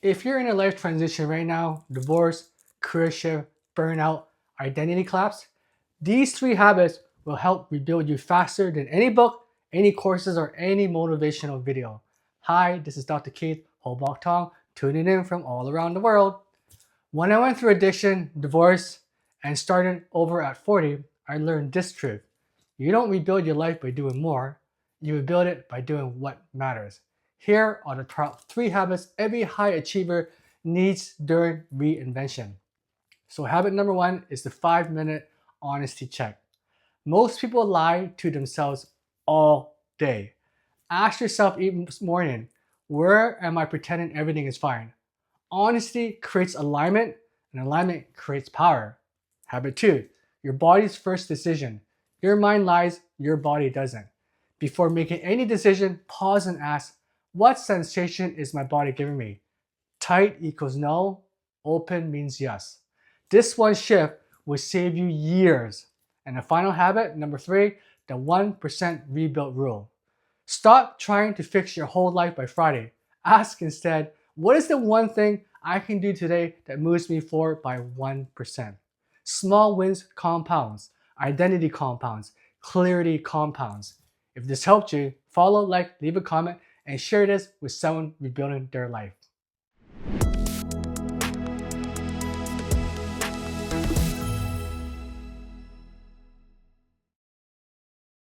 If you're in a life transition right now, divorce, career shift, burnout, identity collapse, these three habits will help rebuild you faster than any book, any courses, or any motivational video. Hi, this is Dr. Keith Tong, tuning in from all around the world. When I went through addiction, divorce, and started over at 40, I learned this truth. You don't rebuild your life by doing more, you rebuild it by doing what matters. Here are the top 3 habits every high achiever needs during reinvention. So habit number 1 is the 5-minute honesty check. Most people lie to themselves all day. Ask yourself each morning, where am I pretending everything is fine? Honesty creates alignment, and alignment creates power. Habit 2, your body's first decision. Your mind lies, your body doesn't. Before making any decision, pause and ask, what sensation is my body giving me? Tight equals no, open means yes. This one shift will save you years. And the final habit, number 3, the 1% rebuild rule. Stop trying to fix your whole life by Friday. Ask instead, what is the one thing I can do today that moves me forward by 1%? Small wins compounds, identity compounds, clarity compounds. If this helped you, follow, like, leave a comment, and share this with someone rebuilding their life.